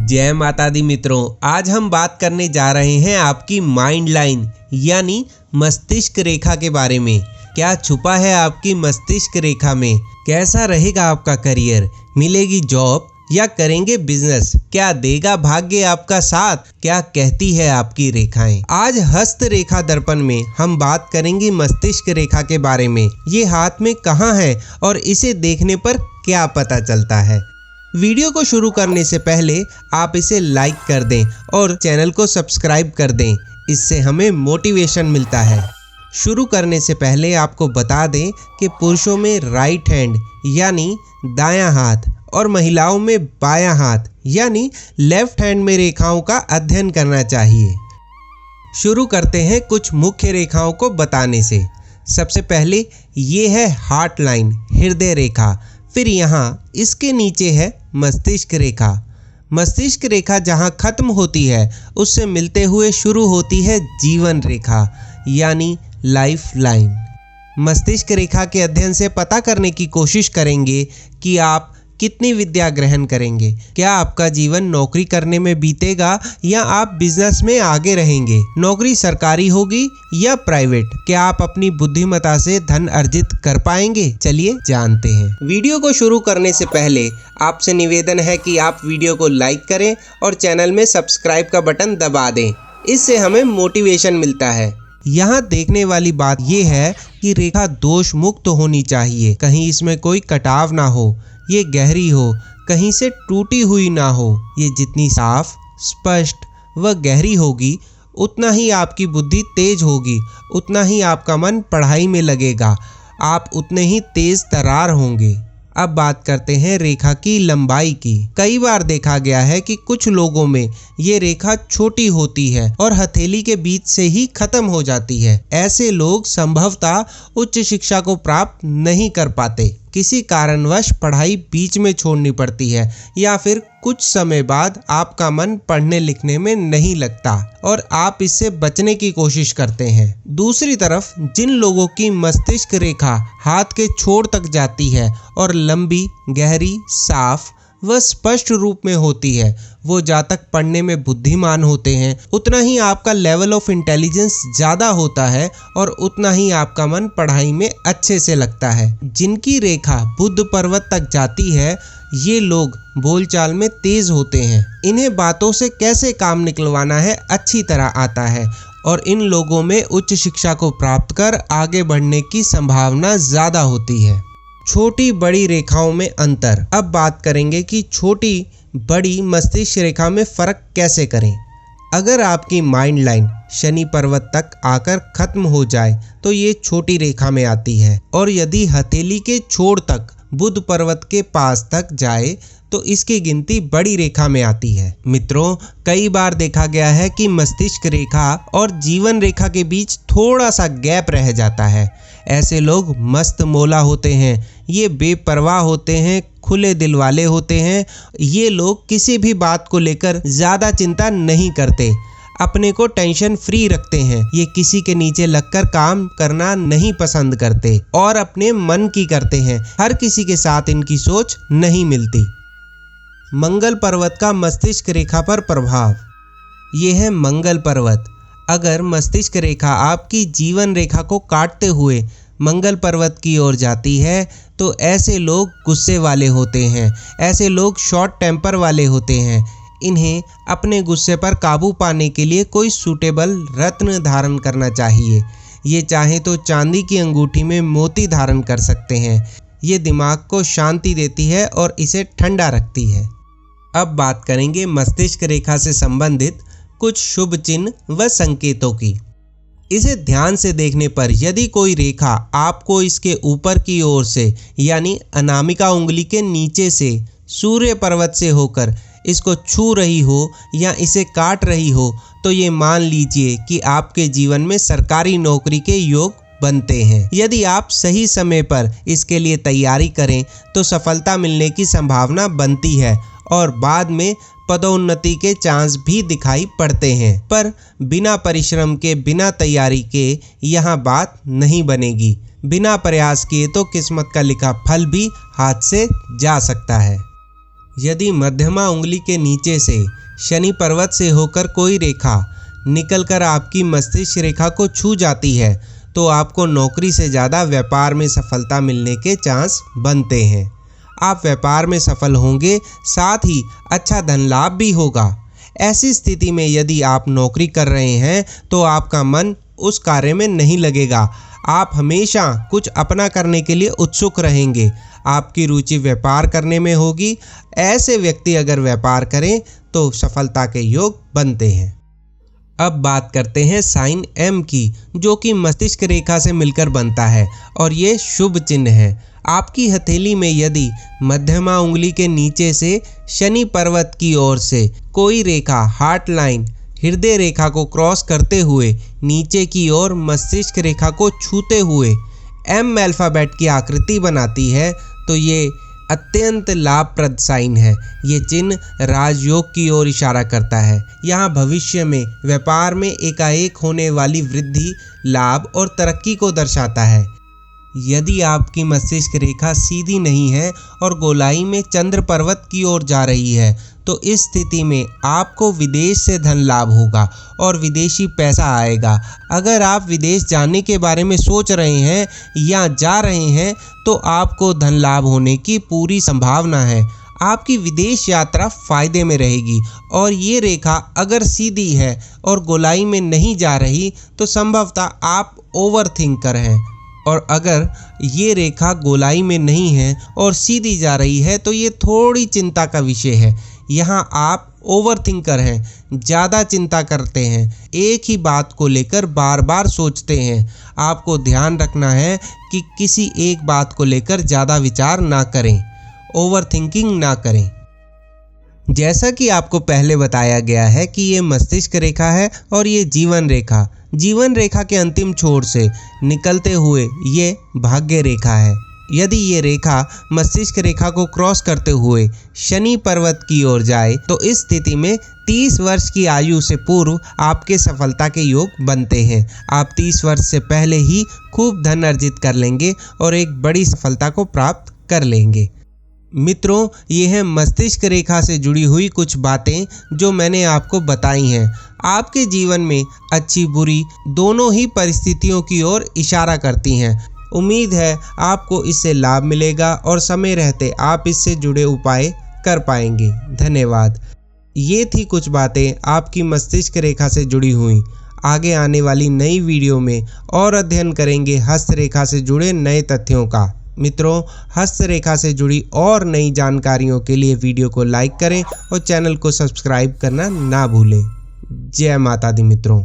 जय माता दी मित्रों, आज हम बात करने जा रहे हैं आपकी माइंड लाइन यानी मस्तिष्क रेखा के बारे में। क्या छुपा है आपकी मस्तिष्क रेखा में? कैसा रहेगा आपका करियर? मिलेगी जॉब या करेंगे बिजनेस? क्या देगा भाग्य आपका साथ? क्या कहती है आपकी रेखाएं? आज हस्त रेखा दर्पण में हम बात करेंगे मस्तिष्क रेखा के बारे में। ये हाथ में कहाँ है और इसे देखने पर क्या पता चलता है? वीडियो को शुरू करने से पहले आप इसे लाइक कर दें और चैनल को सब्सक्राइब कर दें, इससे हमें मोटिवेशन मिलता है। शुरू करने से पहले आपको बता दें कि पुरुषों में राइट हैंड यानी दायां हाथ और महिलाओं में बायां हाथ यानी लेफ्ट हैंड में रेखाओं का अध्ययन करना चाहिए। शुरू करते हैं कुछ मुख्य रेखाओं को बताने से। सबसे पहले ये है हार्ट लाइन, हृदय रेखा। फिर यहाँ इसके नीचे है मस्तिष्क रेखा। मस्तिष्क रेखा जहाँ खत्म होती है उससे मिलते हुए शुरू होती है जीवन रेखा यानी लाइफ लाइन। मस्तिष्क रेखा के अध्ययन से पता करने की कोशिश करेंगे कि आप कितनी विद्या ग्रहण करेंगे। क्या आपका जीवन नौकरी करने में बीतेगा या आप बिजनेस में आगे रहेंगे? नौकरी सरकारी होगी या प्राइवेट? क्या आप अपनी बुद्धिमत्ता से धन अर्जित कर पाएंगे? चलिए जानते हैं। वीडियो को शुरू करने से पहले आपसे निवेदन है कि आप वीडियो को लाइक करें और चैनल में सब्सक्राइब का बटन दबा दें, इससे हमें मोटिवेशन मिलता है। यहाँ देखने वाली बात यह है कि रेखा दोष मुक्त होनी चाहिए। कहीं इसमें कोई कटाव ना हो, ये गहरी हो, कहीं से टूटी हुई ना हो। ये जितनी साफ, स्पष्ट व गहरी होगी उतना ही आपकी बुद्धि तेज होगी, उतना ही आपका मन पढ़ाई में लगेगा, आप उतने ही तेज तर्रार होंगे। अब बात करते हैं रेखा की लंबाई की। कई बार देखा गया है कि कुछ लोगों में ये रेखा छोटी होती है और हथेली के बीच से ही खत्म हो जाती है। ऐसे लोग संभवतः उच्च शिक्षा को प्राप्त नहीं कर पाते। किसी कारणवश पढ़ाई बीच में छोड़नी पड़ती है या फिर कुछ समय बाद आपका मन पढ़ने लिखने में नहीं लगता और आप इससे बचने की कोशिश करते हैं। दूसरी तरफ जिन लोगों की मस्तिष्क रेखा हाथ के छोर तक जाती है और लंबी, गहरी, साफ व स्पष्ट रूप में होती है, वो जातक पढ़ने में बुद्धिमान होते हैं, उतना ही आपका लेवल ऑफ इंटेलिजेंस ज़्यादा होता है और उतना ही आपका मन पढ़ाई में अच्छे से लगता है। जिनकी रेखा बुध पर्वत तक जाती है, ये लोग बोलचाल में तेज होते हैं। इन्हें बातों से कैसे काम निकलवाना है अच्छी तरह आता है और इन लोगों में उच्च शिक्षा को प्राप्त कर आगे बढ़ने की संभावना ज़्यादा होती है। छोटी बड़ी रेखाओं में अंतर। अब बात करेंगे कि छोटी बड़ी मस्तिष्क रेखा में फर्क कैसे करें। अगर आपकी माइंड लाइन शनि पर्वत तक आकर खत्म हो जाए तो ये छोटी रेखा में आती है और यदि हथेली के छोर तक बुध पर्वत के पास तक जाए तो इसकी गिनती बड़ी रेखा में आती है। मित्रों, कई बार देखा गया है कि मस्तिष्क रेखा और जीवन रेखा के बीच थोड़ा सा गैप रह जाता है। ऐसे लोग मस्त मौला होते हैं, ये बेपरवाह होते हैं, खुले दिल वाले होते हैं। ये लोग किसी भी बात को लेकर ज़्यादा चिंता नहीं करते, अपने को टेंशन फ्री रखते हैं। ये किसी के नीचे लगकर काम करना नहीं पसंद करते और अपने मन की करते हैं। हर किसी के साथ इनकी सोच नहीं मिलती। मंगल पर्वत का मस्तिष्क रेखा पर प्रभाव। ये है मंगल पर्वत। अगर मस्तिष्क रेखा आपकी जीवन रेखा को काटते हुए मंगल पर्वत की ओर जाती है तो ऐसे लोग गुस्से वाले होते हैं, ऐसे लोग शॉर्ट टेम्पर वाले होते हैं। इन्हें अपने गुस्से पर काबू पाने के लिए कोई सूटेबल रत्न धारण करना चाहिए। ये चाहे तो चांदी की अंगूठी में मोती धारण कर सकते हैं। ये दिमाग को शांति देती है और इसे ठंडा रखती है। अब बात करेंगे मस्तिष्क रेखा से संबंधित कुछ शुभ चिन्ह व संकेतों की। इसे ध्यान से देखने पर यदि कोई रेखा आपको इसके ऊपर की ओर से यानी अनामिका उंगली के नीचे से सूर्य पर्वत से होकर इसको छू रही हो या इसे काट रही हो तो ये मान लीजिए कि आपके जीवन में सरकारी नौकरी के योग बनते हैं। यदि आप सही समय पर इसके लिए तैयारी करें तो सफलता मिलने की संभावना बनती है और बाद में पदोन्नति के चांस भी दिखाई पड़ते हैं। पर बिना परिश्रम के, बिना तैयारी के यहाँ बात नहीं बनेगी। बिना प्रयास किए तो किस्मत का लिखा फल भी हाथ से जा सकता है। यदि मध्यमा उंगली के नीचे से शनि पर्वत से होकर कोई रेखा निकलकर आपकी मस्तिष्क रेखा को छू जाती है तो आपको नौकरी से ज़्यादा व्यापार में सफलता मिलने के चांस बनते हैं। आप व्यापार में सफल होंगे, साथ ही अच्छा धन लाभ भी होगा। ऐसी स्थिति में यदि आप नौकरी कर रहे हैं तो आपका मन उस कार्य में नहीं लगेगा। आप हमेशा कुछ अपना करने के लिए उत्सुक रहेंगे। आपकी रुचि व्यापार करने में होगी। ऐसे व्यक्ति अगर व्यापार करें तो सफलता के योग बनते हैं। अब बात करते हैं साइन एम की, जो कि मस्तिष्क रेखा से मिलकर बनता है और ये शुभ चिन्ह है। आपकी हथेली में यदि मध्यमा उंगली के नीचे से शनि पर्वत की ओर से कोई रेखा हार्ट लाइन हृदय रेखा को क्रॉस करते हुए नीचे की ओर मस्तिष्क रेखा को छूते हुए एम अल्फाबेट की आकृति बनाती है तो ये अत्यंत लाभप्रद साइन है। ये चिन्ह राजयोग की ओर इशारा करता है। यहाँ भविष्य में व्यापार में एकाएक होने वाली वृद्धि, लाभ और तरक्की को दर्शाता है। यदि आपकी मस्तिष्क रेखा सीधी नहीं है और गोलाई में चंद्र पर्वत की ओर जा रही है तो इस स्थिति में आपको विदेश से धन लाभ होगा और विदेशी पैसा आएगा। अगर आप विदेश जाने के बारे में सोच रहे हैं या जा रहे हैं तो आपको धन लाभ होने की पूरी संभावना है। आपकी विदेश यात्रा फायदे में रहेगी। और ये रेखा अगर सीधी है और गोलाई में नहीं जा रही तो संभवतः आप ओवर थिंकर हैं, और अगर ये रेखा गोलाई में नहीं है और सीधी जा रही है तो ये थोड़ी चिंता का विषय है। यहाँ आप ओवर थिंकर हैं, ज़्यादा चिंता करते हैं, एक ही बात को लेकर बार बार सोचते हैं। आपको ध्यान रखना है कि किसी एक बात को लेकर ज़्यादा विचार ना करें, ओवर थिंकिंग ना करें। जैसा कि आपको पहले बताया गया है कि ये मस्तिष्क रेखा है और ये जीवन रेखा के अंतिम छोर से निकलते हुए ये भाग्य रेखा है। यदि ये रेखा मस्तिष्क रेखा को क्रॉस करते हुए शनि पर्वत की ओर जाए तो इस स्थिति में 30 वर्ष की आयु से पूर्व आपके सफलता के योग बनते हैं। आप 30 वर्ष से पहले ही खूब धन अर्जित कर लेंगे और एक बड़ी सफलता को प्राप्त कर लेंगे। मित्रों, ये है मस्तिष्क रेखा से जुड़ी हुई कुछ बातें जो मैंने आपको बताई हैं। आपके जीवन में अच्छी बुरी दोनों ही परिस्थितियों की ओर इशारा करती हैं। उम्मीद है आपको इससे लाभ मिलेगा और समय रहते आप इससे जुड़े उपाय कर पाएंगे। धन्यवाद। ये थी कुछ बातें आपकी मस्तिष्क रेखा से जुड़ी हुई। आगे आने वाली नई वीडियो में और अध्ययन करेंगे हस्तरेखा से जुड़े नए तथ्यों का। मित्रों, हस्तरेखा से जुड़ी और नई जानकारियों के लिए वीडियो को लाइक करें और चैनल को सब्सक्राइब करना ना भूलें। जय माता दी मित्रों।